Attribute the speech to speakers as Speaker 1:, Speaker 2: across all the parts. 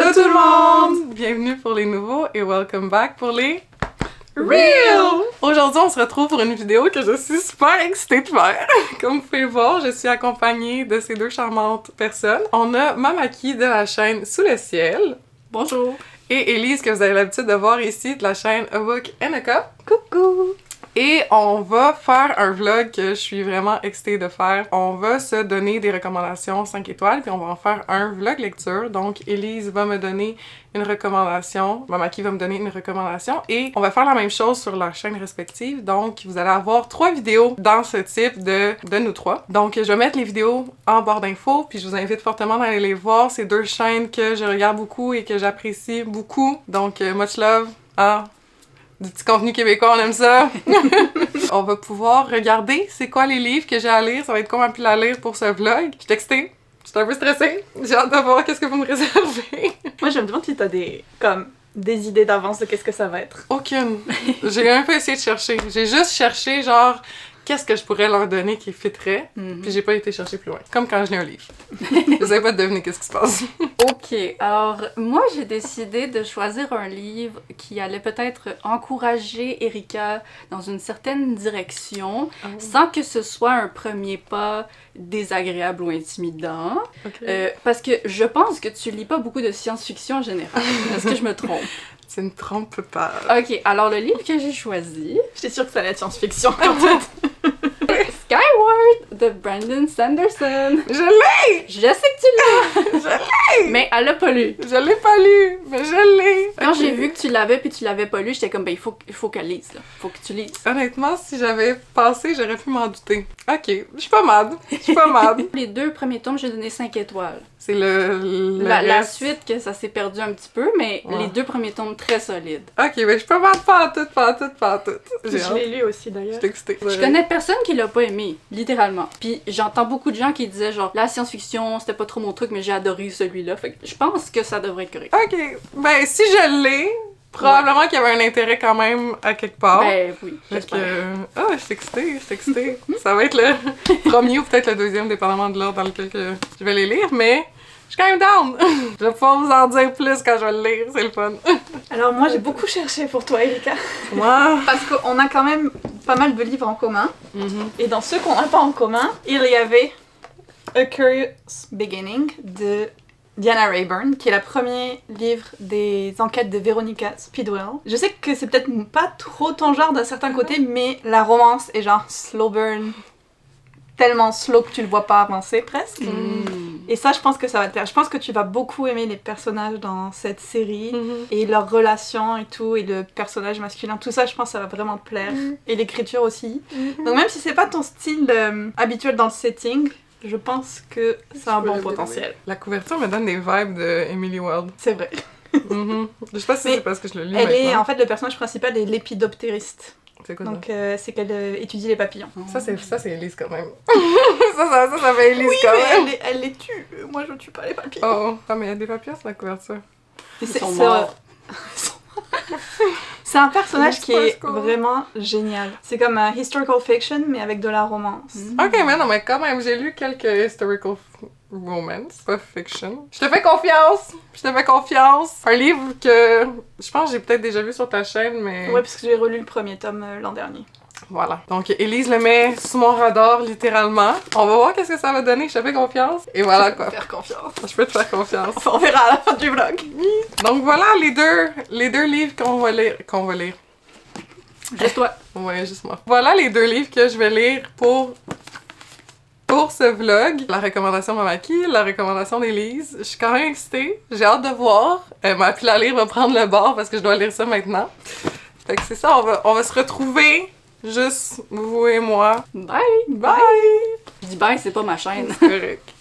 Speaker 1: Allô tout le monde! Bienvenue pour les nouveaux et welcome back pour les Real! Aujourd'hui, on se retrouve pour une vidéo que je suis super excitée de faire. Comme vous pouvez le voir, je suis accompagnée de ces deux charmantes personnes. On a Mamaki de la chaîne Sous le ciel.
Speaker 2: Bonjour!
Speaker 1: Et Elise, que vous avez l'habitude de voir ici, de la chaîne A Book and a Cup.
Speaker 2: Coucou!
Speaker 1: Et on va faire un vlog que je suis vraiment excitée de faire. On va se donner des recommandations 5 étoiles, puis on va en faire un vlog lecture. Donc, Elise va me donner une recommandation, Mamaki va me donner une recommandation, et on va faire la même chose sur leurs chaînes respectives. Donc, vous allez avoir 3 vidéos dans ce type de nous trois. Donc, je vais mettre les vidéos en barre d'infos, puis je vous invite fortement d'aller les voir. C'est 2 chaînes que je regarde beaucoup et que j'apprécie beaucoup. Donc, much love à... Du petit contenu québécois, on aime ça! On va pouvoir regarder c'est quoi les livres que j'ai à lire, ça va être quoi ma pile à lire pour ce vlog. Je suis excitée, je suis un peu stressée, j'ai hâte de voir qu'est-ce que vous me réservez.
Speaker 2: Moi, je me demande si t'as des idées d'avance de qu'est-ce que ça va être.
Speaker 1: Aucune. J'ai un peu essayé de chercher. J'ai juste cherché, genre, qu'est-ce que je pourrais leur donner qui fitterait, puis j'ai pas été chercher plus loin. Comme quand je lis un livre. Vous savez pas deviner qu'est-ce qui se passe.
Speaker 3: Ok, alors moi j'ai décidé de choisir un livre qui allait peut-être encourager Erika dans une certaine direction, sans que ce soit un premier pas désagréable ou intimidant.
Speaker 1: Okay.
Speaker 3: Parce que je pense que tu lis pas beaucoup de science-fiction en général. Est-ce que je me trompe?
Speaker 1: Tu ne trompes pas.
Speaker 3: Ok, alors le livre que j'ai choisi...
Speaker 2: J'étais sûre que ça allait être science-fiction en fait.
Speaker 3: Skyward de Brandon Sanderson.
Speaker 1: Je l'ai!
Speaker 3: Je sais que tu l'as!
Speaker 1: Je l'ai!
Speaker 3: Mais elle l'a pas lu.
Speaker 1: Je l'ai pas lu, mais je l'ai!
Speaker 3: Quand
Speaker 1: Okay.
Speaker 3: j'ai vu que tu l'avais puis tu l'avais pas lu, j'étais comme, ben il faut qu'elle lise, là. Faut que tu lises.
Speaker 1: Honnêtement, si j'avais passé, j'aurais pu m'en douter. Ok, je suis pas mad. Je suis pas mad.
Speaker 3: Les 2 premiers tomes, j'ai donné 5 étoiles.
Speaker 1: C'est
Speaker 3: La
Speaker 1: reste.
Speaker 3: suite, que ça s'est perdu un petit peu, mais
Speaker 1: Ouais.
Speaker 3: les 2 premiers tomes, très solides.
Speaker 1: Ok, mais je suis pas mad pas en tout. J'ai
Speaker 2: Je
Speaker 1: hâte.
Speaker 2: l'ai lu aussi d'ailleurs.
Speaker 1: Je suis excitée.
Speaker 3: Je connais personne qui l'a pas aimé, littéralement. Puis j'entends beaucoup de gens qui disaient genre, la science-fiction, c'était pas trop mon truc, mais j'ai adoré celui-là. Fait que je pense que ça devrait être correct.
Speaker 1: Ok, ben si je l'ai, probablement qu'il y avait un intérêt quand même à quelque part.
Speaker 3: Ben oui,
Speaker 1: Fait
Speaker 3: j'espère.
Speaker 1: que... Ah, je suis excitée. Ça va être le premier ou peut-être le deuxième, dépendamment de l'ordre dans lequel que je vais les lire, mais je suis quand même down. Je vais pouvoir vous en dire plus quand je vais le lire, c'est le fun.
Speaker 2: Alors moi, j'ai beaucoup cherché pour toi, Erika.
Speaker 1: Moi...
Speaker 2: Parce qu'on a quand même pas mal de livres en commun.
Speaker 1: Mhm.
Speaker 2: Et dans ceux qu'on n'a pas en commun, il y avait A Curious Beginning de Diana Rayburn, qui est le premier livre des enquêtes de Veronica Speedwell. Je sais que c'est peut-être pas trop ton genre d'un certain côté, mais la romance est genre slow burn, tellement slow que tu le vois pas avancer presque. Et ça, je pense que ça va te plaire. Je pense que tu vas beaucoup aimer les personnages dans cette série, et leurs relations et tout, et le personnage masculin. Tout ça, je pense que ça va vraiment te plaire. Et l'écriture aussi. Donc même si c'est pas ton style habituel dans le setting, je pense que c'est un bon potentiel.
Speaker 1: La couverture me donne des vibes de Emily Wilde.
Speaker 2: C'est vrai.
Speaker 1: Je sais pas si
Speaker 2: Mais
Speaker 1: c'est parce que je le lis
Speaker 2: Elle est,
Speaker 1: maintenant.
Speaker 2: en fait, le personnage principal est l'épidoptériste.
Speaker 1: C'est quoi
Speaker 2: Donc c'est qu'elle étudie les papillons.
Speaker 1: ça? Ça, c'est Elise quand même. ça fait Elise quand même.
Speaker 2: Elle les tue. Moi, je tue pas les papillons.
Speaker 1: Oh, ah, mais il y a des papillons sur la couverture.
Speaker 2: Et
Speaker 3: Ils sont morts.
Speaker 2: C'est un personnage qui est
Speaker 1: Cool.
Speaker 2: vraiment génial. C'est comme un historical fiction, mais avec de la romance.
Speaker 1: Ok, mais non, mais quand même, j'ai lu quelques historical romance, pas fiction. Je te fais confiance! Un livre que je pense que j'ai peut-être déjà vu sur ta chaîne, mais...
Speaker 2: Ouais, parce que j'ai relu le premier tome l'an dernier.
Speaker 1: Voilà. Donc, Elise le met sous mon radar, littéralement. On va voir qu'est-ce que ça va donner, je te fais confiance. Et voilà, quoi.
Speaker 2: Faire confiance.
Speaker 1: Je peux te faire confiance.
Speaker 2: Enfin, on verra à la fin du vlog.
Speaker 1: Donc, voilà les deux livres qu'on va lire.
Speaker 3: Juste toi.
Speaker 1: Ouais, juste moi. Voilà les 2 livres que je vais lire pour ce vlog. La recommandation de Mamaki, la recommandation d'Elise. Je suis quand même excitée. J'ai hâte de voir. Ma pile à lire va prendre le bord parce que je dois lire ça maintenant. Fait que c'est ça, on va se retrouver. Juste vous et moi.
Speaker 3: Bye!
Speaker 1: Bye!
Speaker 3: Je dis bye, c'est pas ma chaîne.
Speaker 1: C'est correct.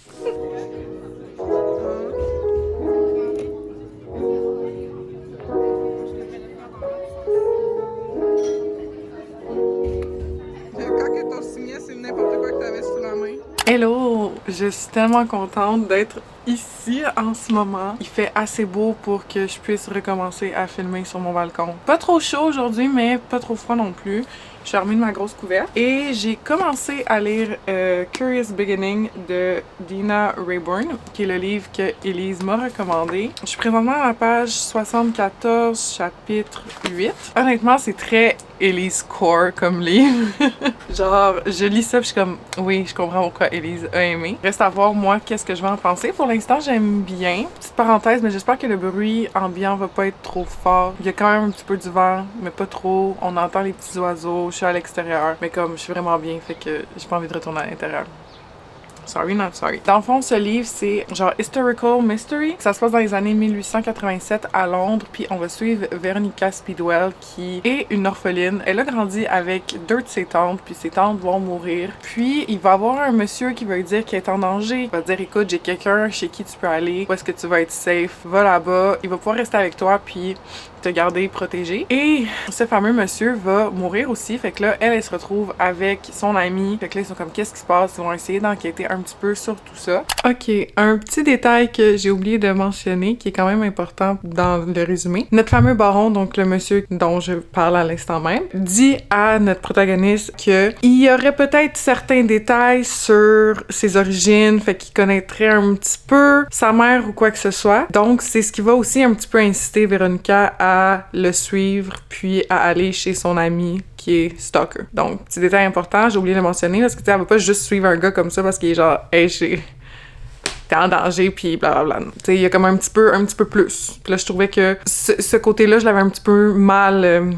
Speaker 1: Quand t'as signé, c'est n'importe quoi que t'avais sous la main. Hello! Je suis tellement contente d'être ici, en ce moment, il fait assez beau pour que je puisse recommencer à filmer sur mon balcon. Pas trop chaud aujourd'hui, mais pas trop froid non plus. Je suis armée de ma grosse couverte. Et j'ai commencé à lire Curious Beginning de Dina Raybourn, qui est le livre que Elise m'a recommandé. Je suis présentement à la page 74, chapitre 8. Honnêtement, c'est très Elise Core comme livre. Genre, je lis ça, puis je suis comme, oui, je comprends pourquoi Elise a aimé. Reste à voir, moi, qu'est-ce que je vais en penser. Pour l'instant, j'aime bien. Petite parenthèse, mais j'espère que le bruit ambiant va pas être trop fort. Il y a quand même un petit peu du vent, mais pas trop. On entend les petits oiseaux. Je suis à l'extérieur, mais comme je suis vraiment bien, fait que j'ai pas envie de retourner à l'intérieur. Sorry, not sorry. Dans le fond, ce livre, c'est genre Historical Mystery. Ça se passe dans les années 1887 à Londres, puis on va suivre Veronica Speedwell, qui est une orpheline. Elle a grandi avec deux de ses tantes, puis ses tantes vont mourir. Puis, il va y avoir un monsieur qui va lui dire qu'il est en danger. Il va dire, écoute, j'ai quelqu'un chez qui tu peux aller, où est-ce que tu vas être safe, va là-bas, il va pouvoir rester avec toi, puis te garder protégé. Et ce fameux monsieur va mourir aussi, fait que là, elle se retrouve avec son ami. Fait que là, ils sont comme, qu'est-ce qui se passe? Ils vont essayer d'enquêter un petit peu sur tout ça. Ok, un petit détail que j'ai oublié de mentionner, qui est quand même important dans le résumé. Notre fameux baron, donc le monsieur dont je parle à l'instant même, dit à notre protagoniste que il y aurait peut-être certains détails sur ses origines, fait qu'il connaîtrait un petit peu sa mère ou quoi que ce soit. Donc, c'est ce qui va aussi un petit peu inciter Veronica à le suivre, puis à aller chez son ami qui est stalker. Donc, petit détail important, j'ai oublié de le mentionner, parce que tu sais, elle va pas juste suivre un gars comme ça parce qu'il est genre, hey, t'es en danger, puis blablabla. Tu sais, il y a comme un petit peu plus. Puis là, je trouvais que ce côté-là, je l'avais un petit peu mal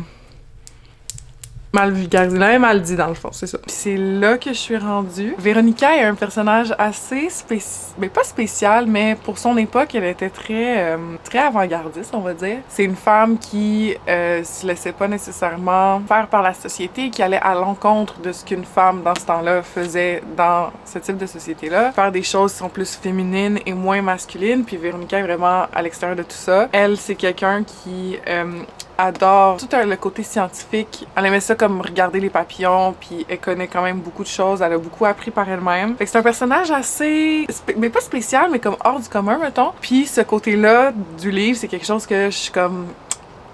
Speaker 1: vulgarisé, mal dit dans le fond, c'est ça. Puis c'est là que je suis rendue. Véronica est un personnage assez spécial, mais pas spécial, mais pour son époque, elle était très avant-gardiste, on va dire. C'est une femme qui se laissait pas nécessairement faire par la société, qui allait à l'encontre de ce qu'une femme dans ce temps-là faisait dans ce type de société-là. Faire des choses qui sont plus féminines et moins masculines, puis Véronica est vraiment à l'extérieur de tout ça. Elle, c'est quelqu'un qui adore tout le côté scientifique. Elle aimait ça comme regarder les papillons, puis elle connaît quand même beaucoup de choses. Elle a beaucoup appris par elle-même. Fait que c'est un personnage assez, mais pas spécial, mais comme hors du commun, mettons. Puis ce côté-là du livre, c'est quelque chose que je suis comme,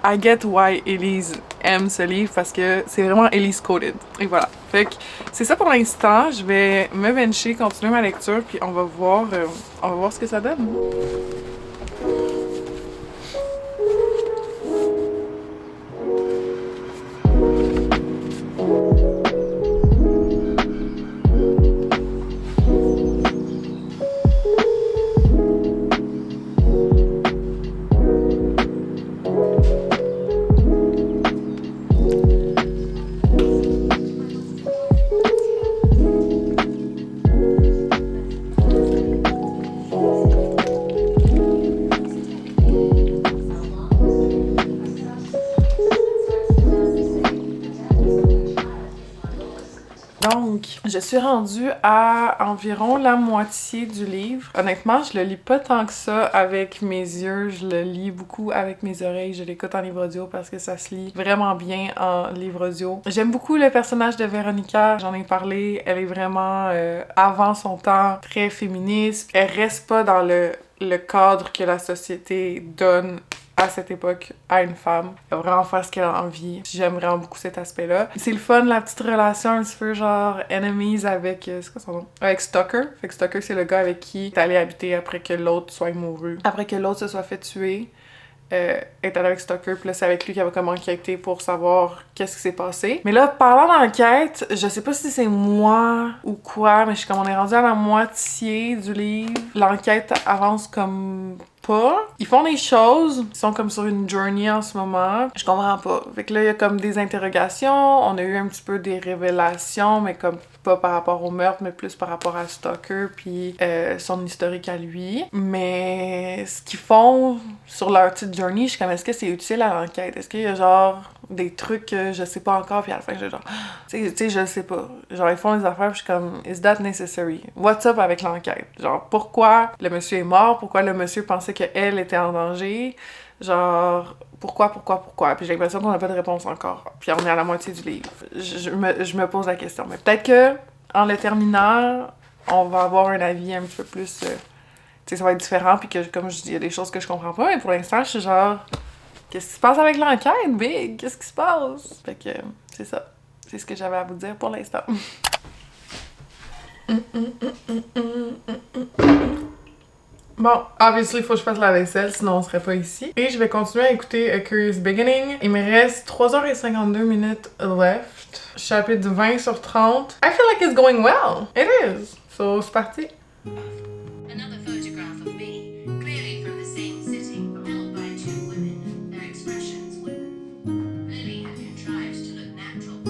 Speaker 1: I get why Elise aime ce livre, parce que c'est vraiment Elise coded. Et voilà. Fait que c'est ça pour l'instant. Je vais me bencher, continuer ma lecture, puis on va voir ce que ça donne. Donc, je suis rendue à environ la moitié du livre. Honnêtement, je le lis pas tant que ça avec mes yeux, je le lis beaucoup avec mes oreilles, je l'écoute en livre audio parce que ça se lit vraiment bien en livre audio. J'aime beaucoup le personnage de Véronica, j'en ai parlé, elle est vraiment avant son temps, très féministe. Elle reste pas dans le cadre que la société donne à cette époque à une femme. Elle va vraiment faire ce qu'elle a envie. J'aime vraiment beaucoup cet aspect-là. C'est le fun, la petite relation un petit peu genre enemies avec... c'est quoi son nom? Avec Stalker. Fait que Stalker, c'est le gars avec qui est allé habiter après que l'autre soit mouru. Après que l'autre se soit fait tuer. Est allé avec Stalker, puis là c'est avec lui qu'elle va comme enquêter pour savoir qu'est-ce qui s'est passé. Mais là, parlant d'enquête, je sais pas si c'est moi ou quoi, mais je suis comme on est rendu à la moitié du livre. L'enquête avance comme pas. Ils font des choses, ils sont comme sur une journey en ce moment. Je comprends pas. Fait que là, il y a comme des interrogations, on a eu un petit peu des révélations, mais comme pas par rapport au meurtre, mais plus par rapport à Stalker puis son historique à lui. Mais ce qu'ils font sur leur petite journey, je suis comme, est-ce que c'est utile à l'enquête? Est-ce qu'il y a genre des trucs que je sais pas encore, puis à la fin, j'ai genre, tu sais, je sais pas. Genre, ils font des affaires, puis je suis comme, is that necessary? What's up avec l'enquête? Genre, pourquoi le monsieur est mort? Pourquoi le monsieur pensait qu'elle était en danger? Genre, pourquoi? Puis j'ai l'impression qu'on n'a pas de réponse encore. Puis on est à la moitié du livre. Je me pose la question. Mais peut-être que, en le terminant, on va avoir un avis un petit peu plus ça va être différent, puis que, comme je dis, il y a des choses que je comprends pas, mais pour l'instant, je suis genre, qu'est-ce qui se passe avec l'enquête, Big? Qu'est-ce qui se passe? Fait que, c'est ça. C'est ce que j'avais à vous dire pour l'instant. Bon, obviously, il faut que je fasse la vaisselle, sinon on serait pas ici. Et je vais continuer à écouter A Curious Beginning. Il me reste 3h52 minutes left. Chapitre 20 sur 30. I feel like it's going well. It is. So, c'est parti.
Speaker 4: Another photograph of me, clearly from the same city, held by two women. Their expressions were Lily had contrived to look natural.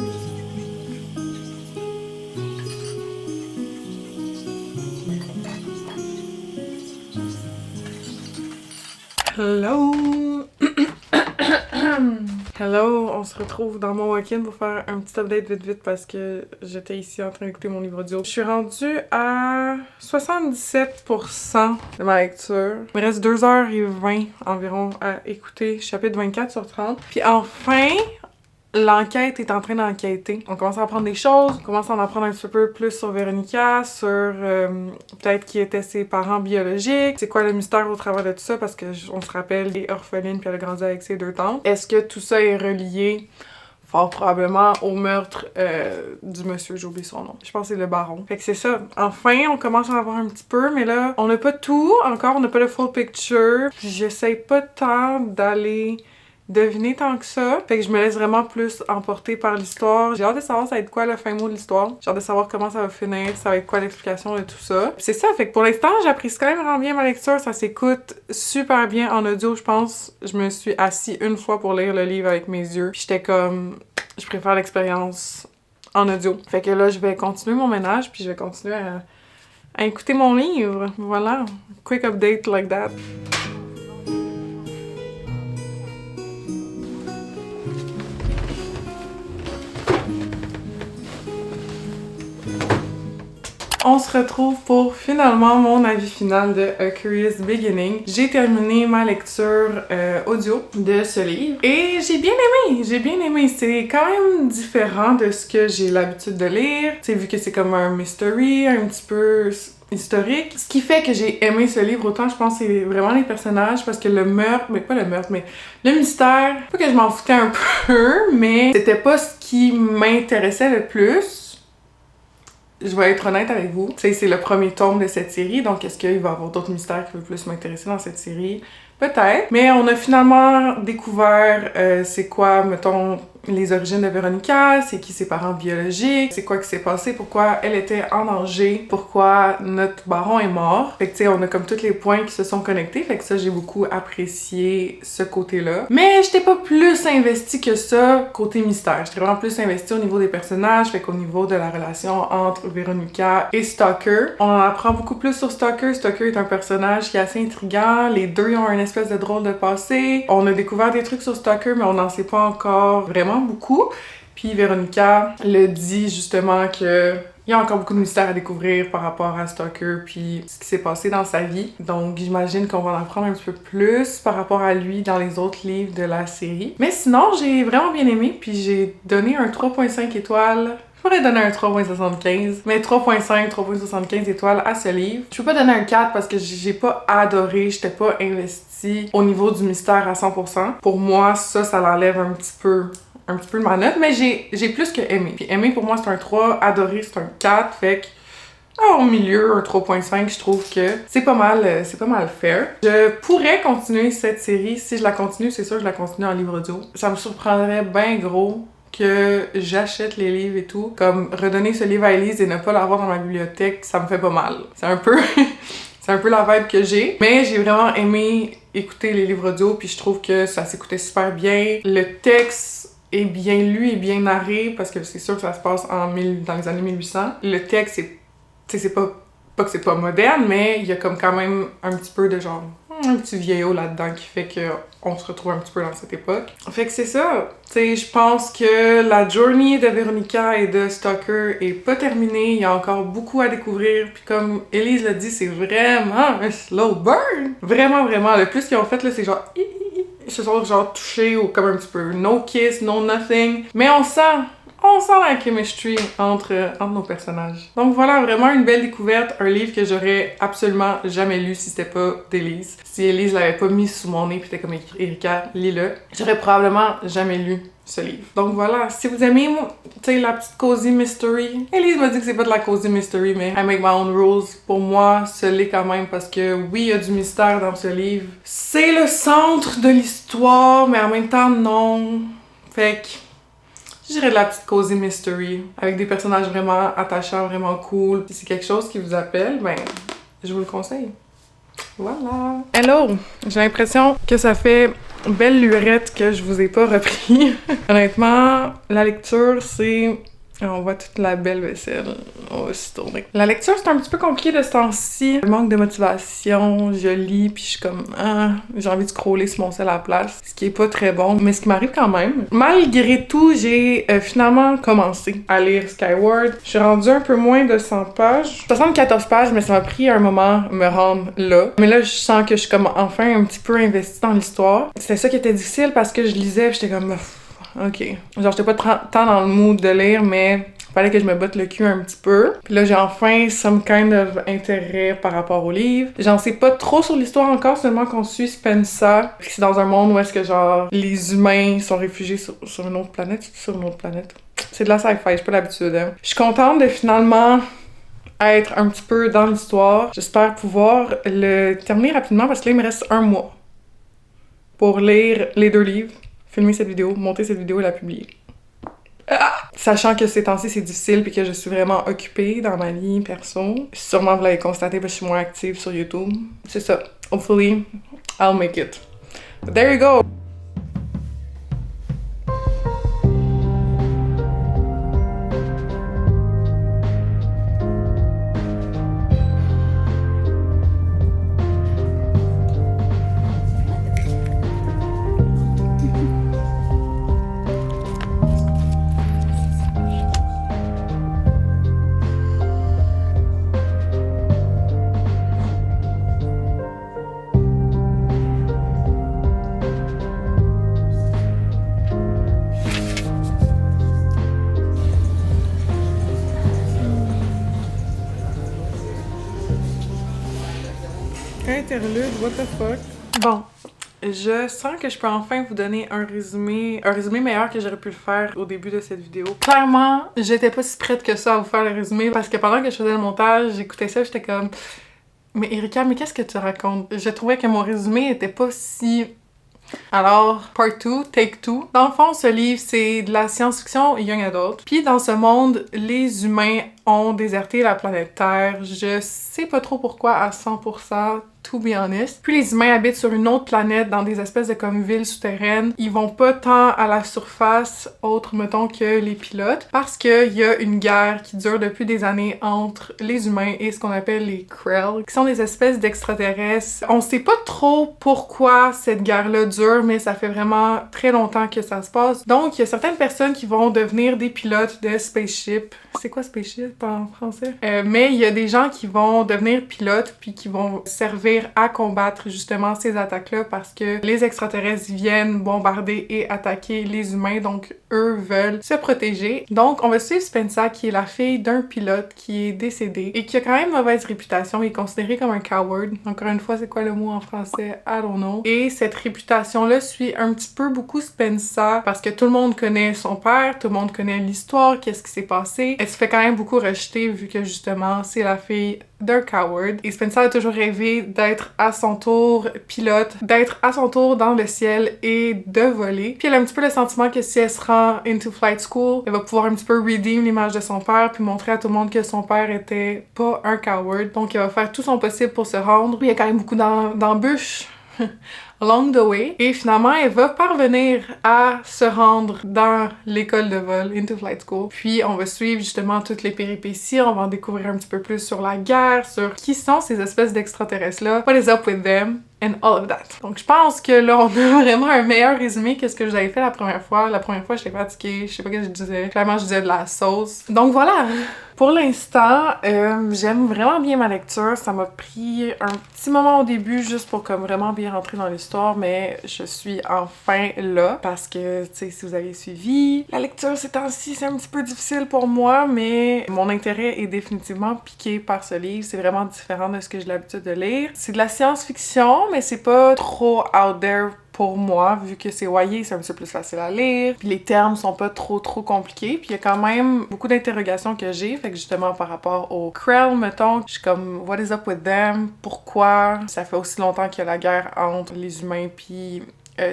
Speaker 1: Hello! Hello! On se retrouve dans mon week-end pour faire un petit update vite parce que j'étais ici en train d'écouter mon livre audio. Je suis rendue à 77% de ma lecture. Il me reste 2h20 environ à écouter, chapitre 24 sur 30. Puis enfin, l'enquête est en train d'enquêter. On commence à apprendre des choses, on commence à en apprendre un petit peu plus sur Véronica, sur peut-être qui étaient ses parents biologiques, c'est quoi le mystère au travers de tout ça, parce que on se rappelle, elle est orpheline puis elle a grandi avec ses deux tantes. Est-ce que tout ça est relié fort probablement au meurtre du monsieur, j'ai oublié son nom. Je pense que c'est le baron. Fait que c'est ça. Enfin, on commence à en avoir un petit peu, mais là, on n'a pas tout. Encore, on n'a pas le full picture. J'essaye pas tant d'aller deviner tant que ça. Fait que je me laisse vraiment plus emporter par l'histoire. J'ai hâte de savoir ça va être quoi le fin mot de l'histoire. J'ai hâte de savoir comment ça va finir, ça va être quoi l'explication de tout ça. Puis c'est ça, fait que pour l'instant, j'apprécie quand même vraiment bien ma lecture. Ça s'écoute super bien en audio, je pense. Je me suis assise une fois pour lire le livre avec mes yeux. Puis j'étais comme, je préfère l'expérience en audio. Fait que là, je vais continuer mon ménage, puis je vais continuer à écouter mon livre. Voilà. Quick update like that. On se retrouve pour finalement mon avis final de A Curious Beginning. J'ai terminé ma lecture audio de ce livre et j'ai bien aimé. C'est quand même différent de ce que j'ai l'habitude de lire. Tu sais, vu que c'est comme un mystery, un petit peu historique. Ce qui fait que j'ai aimé ce livre autant, je pense, c'est vraiment les personnages, parce que le meurtre, mais pas le meurtre, mais le mystère, pas que je m'en foutais un peu, mais c'était pas ce qui m'intéressait le plus. Je vais être honnête avec vous. Tu sais, c'est le premier tome de cette série, donc est-ce qu'il va y avoir d'autres mystères qui vont plus m'intéresser dans cette série? Peut-être. Mais on a finalement découvert c'est quoi, mettons, les origines de Véronica, c'est qui ses parents biologiques, c'est quoi qui s'est passé, pourquoi elle était en danger, pourquoi notre baron est mort. Fait que tu sais, on a comme tous les points qui se sont connectés, fait que ça, j'ai beaucoup apprécié ce côté-là. Mais j'étais pas plus investie que ça côté mystère. J'étais vraiment plus investie au niveau des personnages, fait qu'au niveau de la relation entre Véronica et Stalker. On en apprend beaucoup plus sur Stalker. Stalker est un personnage qui est assez intriguant. Les deux ont une espèce de drôle de passé. On a découvert des trucs sur Stalker, mais on n'en sait pas encore vraiment beaucoup. Puis Véronica le dit justement que il y a encore beaucoup de mystères à découvrir par rapport à Stalker puis ce qui s'est passé dans sa vie. Donc j'imagine qu'on va en apprendre un petit peu plus par rapport à lui dans les autres livres de la série. Mais sinon, j'ai vraiment bien aimé, puis j'ai donné un 3.5 étoiles. Je pourrais donner un 3.75, mais 3.75 étoiles à ce livre. Je peux pas donner un 4 parce que j'ai pas adoré, j'étais pas investie au niveau du mystère à 100%. Pour moi, ça l'enlève un petit peu de ma note, mais j'ai plus que aimé. Puis aimé pour moi c'est un 3, adoré c'est un 4, fait que au milieu, un 3.5, je trouve que c'est pas mal fair. Je pourrais continuer cette série, si je la continue, c'est sûr que je la continue en livre audio. Ça me surprendrait ben gros que j'achète les livres et tout. Comme redonner ce livre à Elise et ne pas l'avoir dans ma bibliothèque, ça me fait pas mal. C'est un peu c'est un peu la vibe que j'ai, mais j'ai vraiment aimé écouter les livres audio, puis je trouve que ça s'écoutait super bien. Le texte est bien lu et bien narré, parce que c'est sûr que ça se passe dans les années 1800. Le texte, c'est pas que c'est pas moderne, mais il y a comme quand même un petit peu de genre un petit vieillot là-dedans qui fait qu'on se retrouve un petit peu dans cette époque. Fait que c'est ça. Tu sais, je pense que la journey de Véronica et de Stalker est pas terminée. Il y a encore beaucoup à découvrir. Puis comme Elise l'a dit, c'est vraiment un slow burn. Vraiment, vraiment. Le plus qu'ils ont fait, là, c'est genre ils se sont genre touchés ou comme un petit peu no kiss, no nothing. Mais on sent on sent la chemistry entre nos personnages. Donc voilà, vraiment une belle découverte, un livre que j'aurais absolument jamais lu si c'était pas d'Élise. Si Élise l'avait pas mis sous mon nez pis t'es comme Erika, lis-le, j'aurais probablement jamais lu ce livre. Donc voilà, si vous aimez, tu sais, la petite cozy mystery, Élise m'a dit que c'est pas de la cozy mystery, mais I make my own rules. Pour moi, ce l'est quand même parce que oui, il y a du mystère dans ce livre. C'est le centre de l'histoire, mais en même temps, non. Fait que je dirais de la petite cozy mystery avec des personnages vraiment attachants, vraiment cool. Si c'est quelque chose qui vous appelle, ben, je vous le conseille. Voilà. Hello! J'ai l'impression que ça fait belle lurette que je vous ai pas repris. Honnêtement, la lecture, c'est... On voit toute la belle vaisselle. On va s'y tourner. La lecture, c'est un petit peu compliqué de ce temps-ci. Je manque de motivation, je lis, puis je suis comme... j'ai envie de scroller sur mon sel à la place. Ce qui est pas très bon, mais ce qui m'arrive quand même. Malgré tout, j'ai finalement commencé à lire Skyward. Je suis rendue un peu moins de 100 pages. 74 pages, mais ça m'a pris un moment de me rendre là. Mais là, je sens que je suis comme enfin un petit peu investie dans l'histoire. C'était ça qui était difficile parce que je lisais, j'étais comme... OK. Genre, j'étais pas tant dans le mood de lire, mais fallait que je me botte le cul un petit peu. Puis là, j'ai enfin some kind of intérêt par rapport au livre. J'en sais pas trop sur l'histoire encore, seulement qu'on suit Spencer. Puis c'est dans un monde où est-ce que, genre, les humains sont réfugiés sur une autre planète. Sur une autre planète. C'est de la sci-fi, j'ai pas l'habitude, hein. Je suis contente de finalement être un petit peu dans l'histoire. J'espère pouvoir le terminer rapidement parce que là, il me reste 1 mois pour lire les 2 livres. Filmer cette vidéo, monter cette vidéo et la publier. Sachant que ces temps-ci c'est difficile puis que je suis vraiment occupée dans ma vie perso. Sûrement vous l'avez constaté parce que je suis moins active sur YouTube. C'est ça. Hopefully, I'll make it. But there you go! Interlude, what the fuck? Bon, je sens que je peux enfin vous donner un résumé meilleur que j'aurais pu le faire au début de cette vidéo. Clairement, j'étais pas si prête que ça à vous faire le résumé parce que pendant que je faisais le montage, j'écoutais ça, j'étais comme... Mais Erika, mais qu'est-ce que tu racontes? Je trouvais que mon résumé était pas si... Alors, part 2, take 2. Dans le fond, ce livre, c'est de la science-fiction young adult. Puis dans ce monde, les humains ont déserté la planète Terre. Je sais pas trop pourquoi à 100%, to be honest. Puis les humains habitent sur une autre planète dans des espèces de comme villes souterraines. Ils vont pas tant à la surface, autre mettons que les pilotes, parce qu'il y a une guerre qui dure depuis des années entre les humains et ce qu'on appelle les Krell, qui sont des espèces d'extraterrestres. On sait pas trop pourquoi cette guerre-là dure, mais ça fait vraiment très longtemps que ça se passe. Donc il y a certaines personnes qui vont devenir des pilotes de spaceship. C'est quoi spaceship en français? Mais il y a des gens qui vont devenir pilotes puis qui vont servir à combattre justement ces attaques-là parce que les extraterrestres viennent bombarder et attaquer les humains, donc eux veulent se protéger. Donc on va suivre Spencer qui est la fille d'un pilote qui est décédé et qui a quand même mauvaise réputation. Il est considéré comme un coward. Encore une fois, c'est quoi le mot en français? I don't know. Et cette réputation-là suit un petit peu beaucoup Spencer parce que tout le monde connaît son père, tout le monde connaît l'histoire, qu'est-ce qui s'est passé. Elle se fait quand même beaucoup rejeter vu que justement c'est la fille d'un coward. Et Spencer a toujours rêvé d'être à son tour pilote, d'être à son tour dans le ciel et de voler. Puis elle a un petit peu le sentiment que si elle se rend into flight school, elle va pouvoir un petit peu redeem l'image de son père puis montrer à tout le monde que son père était pas un coward. Donc elle va faire tout son possible pour se rendre. Il y a quand même beaucoup d'embûches along the way. Et finalement, elle va parvenir à se rendre dans l'école de vol, Into Flight School. Puis on va suivre justement toutes les péripéties, on va en découvrir un petit peu plus sur la guerre, sur qui sont ces espèces d'extraterrestres-là, what is up with them. and all of that. Donc je pense que là, on a vraiment un meilleur résumé que ce que j'avais fait la première fois. La première fois, j'étais fatiguée, je sais pas ce que je disais. Clairement, je disais de la sauce. Donc voilà! Pour l'instant, j'aime vraiment bien ma lecture. Ça m'a pris un petit moment au début juste pour comme vraiment bien rentrer dans l'histoire, mais je suis enfin là parce que, tu sais, si vous avez suivi, la lecture ces temps-ci, c'est un petit peu difficile pour moi, mais mon intérêt est définitivement piqué par ce livre. C'est vraiment différent de ce que j'ai l'habitude de lire. C'est de la science-fiction, mais c'est pas trop out there pour moi, vu que c'est YA, c'est un petit peu plus facile à lire, puis les termes sont pas trop compliqués, puis il y a quand même beaucoup d'interrogations que j'ai, fait que justement par rapport au Krell, mettons, je suis comme « What is up with them? Pourquoi? » Ça fait aussi longtemps qu'il y a la guerre entre les humains puis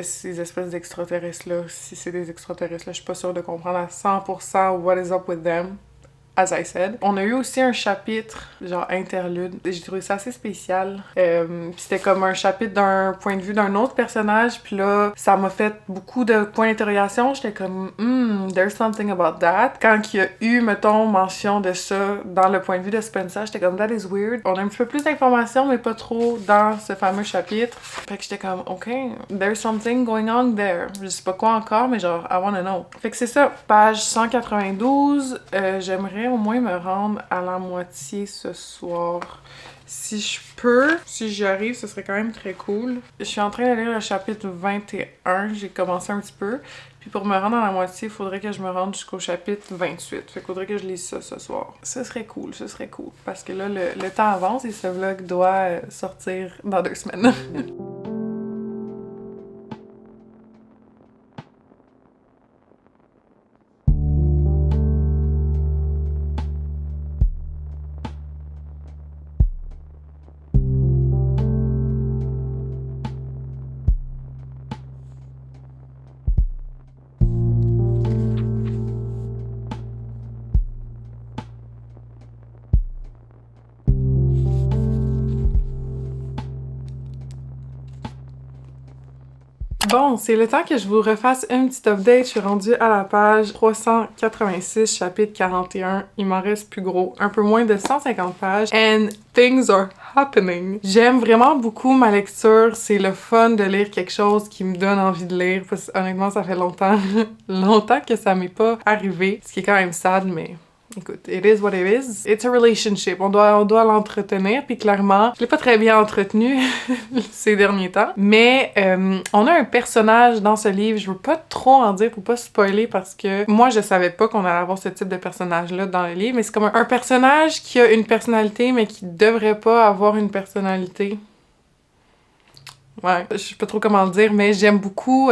Speaker 1: ces espèces d'extraterrestres-là. Si c'est des extraterrestres-là, je suis pas sûre de comprendre à 100% « What is up with them? » As I said. On a eu aussi un chapitre, genre interlude. J'ai trouvé ça assez spécial. Puis c'était comme un chapitre d'un point de vue d'un autre personnage. Puis là, ça m'a fait beaucoup de points d'interrogation. J'étais comme, there's something about that. Quand il y a eu, mettons, mention de ça dans le point de vue de Spencer, j'étais comme, that is weird. On a un petit peu plus d'informations, mais pas trop dans ce fameux chapitre. Fait que j'étais comme, OK, there's something going on there. Je sais pas quoi encore, mais genre, I wanna know. Fait que c'est ça. Page 192. J'aimerais au moins me rendre à la moitié ce soir. Si je peux, si j'y arrive, ce serait quand même très cool. Je suis en train de lire le chapitre 21, j'ai commencé un petit peu. Puis pour me rendre à la moitié, il faudrait que je me rende jusqu'au chapitre 28. Fait qu'il faudrait que je lise ça ce soir. Ce serait cool. Parce que là, le temps avance et ce vlog doit sortir dans 2 semaines. Bon, c'est le temps que je vous refasse une petite update. Je suis rendue à la page 386, chapitre 41. Il m'en reste plus gros, un peu moins de 150 pages. And things are happening. J'aime vraiment beaucoup ma lecture. C'est le fun de lire quelque chose qui me donne envie de lire. Parce que honnêtement, ça fait longtemps que ça m'est pas arrivé. Ce qui est quand même sad, mais... Écoute, it is what it is. It's a relationship. On doit l'entretenir, puis clairement, je l'ai pas très bien entretenu ces derniers temps. Mais on a un personnage dans ce livre, je veux pas trop en dire pour pas spoiler parce que moi, je savais pas qu'on allait avoir ce type de personnage-là dans le livre, mais c'est comme un personnage qui a une personnalité, mais qui devrait pas avoir une personnalité. Ouais, je sais pas trop comment le dire, mais j'aime beaucoup...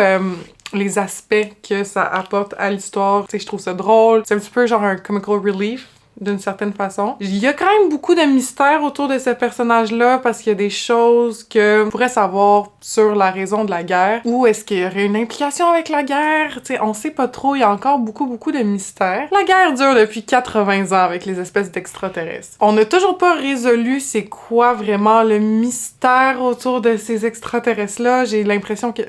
Speaker 1: les aspects que ça apporte à l'histoire. Tu sais, je trouve ça drôle. C'est un petit peu genre un comical relief, d'une certaine façon. Il y a quand même beaucoup de mystères autour de ce personnage-là parce qu'il y a des choses que on pourrait savoir sur la raison de la guerre. Ou est-ce qu'il y aurait une implication avec la guerre? Tu sais, on sait pas trop. Il y a encore beaucoup de mystères. La guerre dure depuis 80 ans avec les espèces d'extraterrestres. On n'a toujours pas résolu c'est quoi vraiment le mystère autour de ces extraterrestres-là. J'ai l'impression que...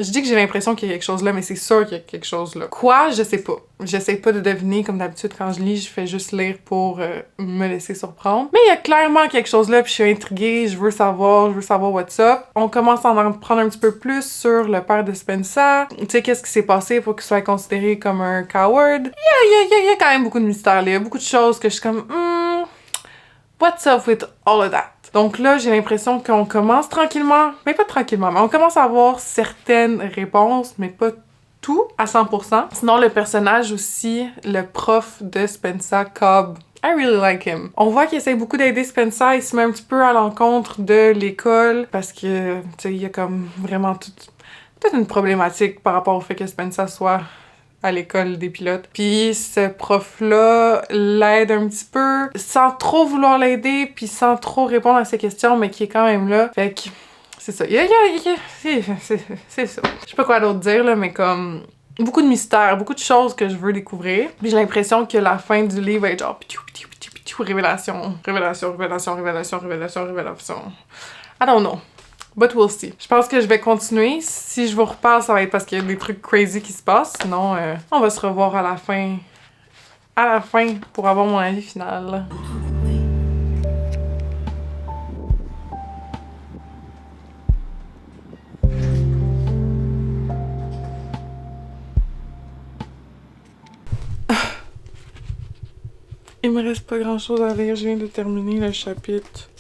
Speaker 1: Je dis que j'ai l'impression qu'il y a quelque chose là, mais c'est sûr qu'il y a quelque chose là. Quoi? Je sais pas. J'essaie pas de deviner, comme d'habitude, quand je lis, je fais juste lire pour me laisser surprendre. Mais il y a clairement quelque chose là, puis je suis intriguée, je veux savoir what's up. On commence à en prendre un petit peu plus sur le père de Spencer. Tu sais, qu'est-ce qui s'est passé pour qu'il soit considéré comme un coward? Il y a quand même beaucoup de mystères là. Il y a beaucoup de choses que je suis comme... what's up with all of that? Donc là, j'ai l'impression qu'on commence tranquillement, mais pas tranquillement, mais on commence à avoir certaines réponses, mais pas tout à 100%. Sinon, le personnage aussi, le prof de Spencer, Cobb, I really like him. On voit qu'il essaie beaucoup d'aider Spencer, il se met un petit peu à l'encontre de l'école, parce que, tu sais, il y a comme vraiment toute une problématique par rapport au fait que Spencer soit... à l'école des pilotes. Puis ce prof-là l'aide un petit peu, sans trop vouloir l'aider, puis sans trop répondre à ses questions, mais qui est quand même là. Fait que c'est ça. C'est ça. Je sais pas quoi d'autre dire, là, mais comme... beaucoup de mystères, beaucoup de choses que je veux découvrir. Puis j'ai l'impression que la fin du livre va être genre... révélation. I don't know. But we'll see. Je pense que je vais continuer. Si je vous reparle, ça va être parce qu'il y a des trucs crazy qui se passent. Sinon, on va se revoir à la fin. Pour avoir mon avis final. Il me reste pas grand chose à lire, je viens de terminer le chapitre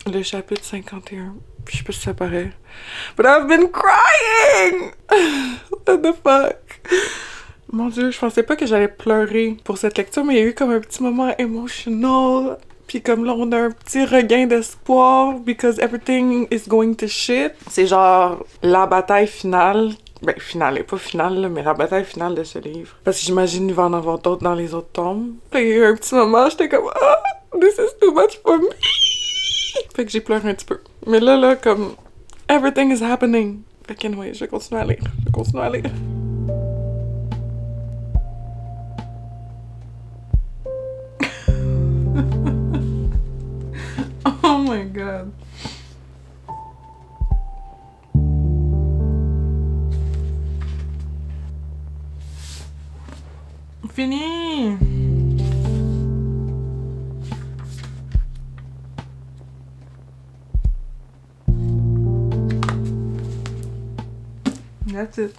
Speaker 1: 51. Je sais pas si ça paraît. But I've been crying! What the fuck? Mon Dieu, je pensais pas que j'allais pleurer pour cette lecture, mais il y a eu comme un petit moment emotional. Puis comme là, on a un petit regain d'espoir because everything is going to shit. C'est genre la bataille finale. Ben, finale, elle est pas finale, là, mais la bataille finale de ce livre. Parce que j'imagine qu'il va en avoir d'autres dans les autres tomes. Puis il y a eu un petit moment, j'étais comme « Ah, this is too much for me! » Fait que j'ai pleuré un petit peu. Mais là, comme « Everything is happening! » Fait que anyway, je vais continuer à lire. Oh my god. Fini! That's it.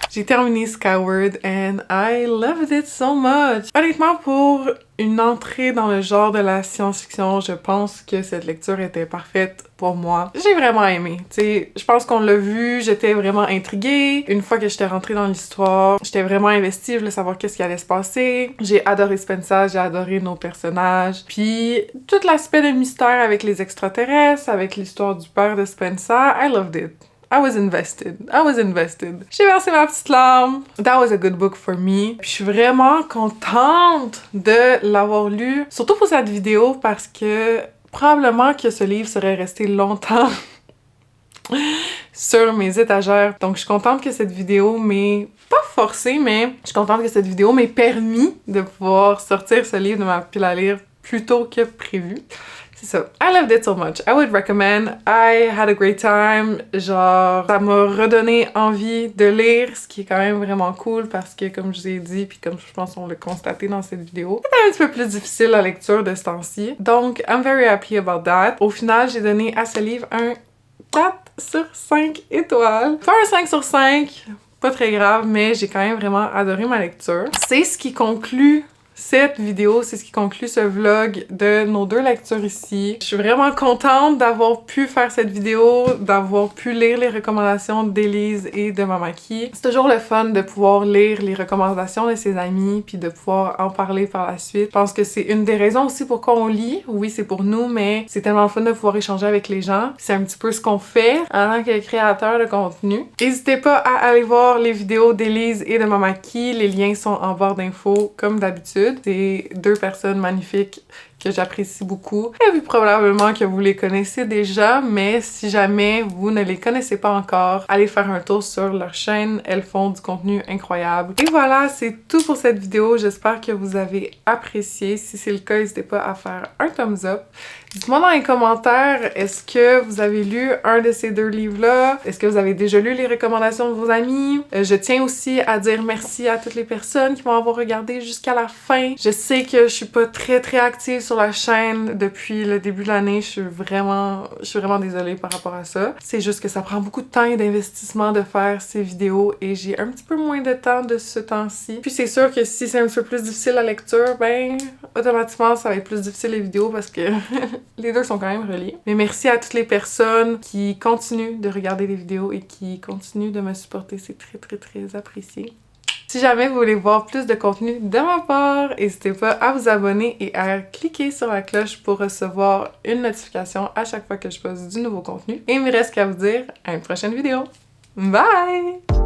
Speaker 1: J'ai terminé Skyward and I loved it so much. Honnêtement, pour une entrée dans le genre de la science-fiction, je pense que cette lecture était parfaite pour moi. J'ai vraiment aimé. Tu sais, je pense qu'on l'a vu, j'étais vraiment intriguée. Une fois que j'étais rentrée dans l'histoire, j'étais vraiment investie, je voulais savoir qu'est-ce qui allait se passer. J'ai adoré Spensa, j'ai adoré nos personnages. Puis, tout l'aspect de mystère avec les extraterrestres, avec l'histoire du père de Spensa, I loved it. I was invested. J'ai versé ma petite larme. That was a good book for me. Puis je suis vraiment contente de l'avoir lu, surtout pour cette vidéo, parce que probablement que ce livre serait resté longtemps sur mes étagères. Donc je suis contente que cette vidéo m'ait pas forcée, mais je suis contente que cette vidéo m'ait permis de pouvoir sortir ce livre de ma pile à lire plus tôt que prévu. C'est ça. I loved it so much. I would recommend. I had a great time. Genre, ça m'a redonné envie de lire, ce qui est quand même vraiment cool parce que, comme je vous ai dit, puis comme je pense qu'on l'a constaté dans cette vidéo, c'était un petit peu plus difficile la lecture de ce temps-ci. Donc, I'm very happy about that. Au final, j'ai donné à ce livre un 4 sur 5 étoiles. Pas un 5 sur 5, pas très grave, mais j'ai quand même vraiment adoré ma lecture. C'est ce qui conclut cette vidéo, c'est ce qui conclut ce vlog de nos deux lectures ici. Je suis vraiment contente d'avoir pu faire cette vidéo, d'avoir pu lire les recommandations d'Élise et de Mamaki. C'est toujours le fun de pouvoir lire les recommandations de ses amis puis de pouvoir en parler par la suite. Je pense que c'est une des raisons aussi pourquoi on lit. Oui, c'est pour nous, mais c'est tellement fun de pouvoir échanger avec les gens. C'est un petit peu ce qu'on fait en tant que créateur de contenu. N'hésitez pas à aller voir les vidéos d'Élise et de Mamaki. Les liens sont en barre d'infos comme d'habitude. C'est deux personnes magnifiques que j'apprécie beaucoup. Et puis probablement que vous les connaissez déjà, mais si jamais vous ne les connaissez pas encore, allez faire un tour sur leur chaîne. Elles font du contenu incroyable. Et voilà, c'est tout pour cette vidéo. J'espère que vous avez apprécié. Si c'est le cas, n'hésitez pas à faire un thumbs up. Dites-moi dans les commentaires, est-ce que vous avez lu un de ces deux livres-là? Est-ce que vous avez déjà lu les recommandations de vos amis? Je tiens aussi à dire merci à toutes les personnes qui vont avoir regardé jusqu'à la fin. Je sais que je suis pas très active sur la chaîne depuis le début de l'année. Je suis vraiment désolée par rapport à ça. C'est juste que ça prend beaucoup de temps et d'investissement de faire ces vidéos et j'ai un petit peu moins de temps de ce temps-ci. Puis c'est sûr que si c'est un petit peu plus difficile la lecture, ben automatiquement ça va être plus difficile les vidéos parce que les deux sont quand même reliés. Mais merci à toutes les personnes qui continuent de regarder les vidéos et qui continuent de me supporter. C'est très apprécié. Si jamais vous voulez voir plus de contenu de ma part, n'hésitez pas à vous abonner et à cliquer sur la cloche pour recevoir une notification à chaque fois que je poste du nouveau contenu. Et il me reste qu'à vous dire à une prochaine vidéo. Bye!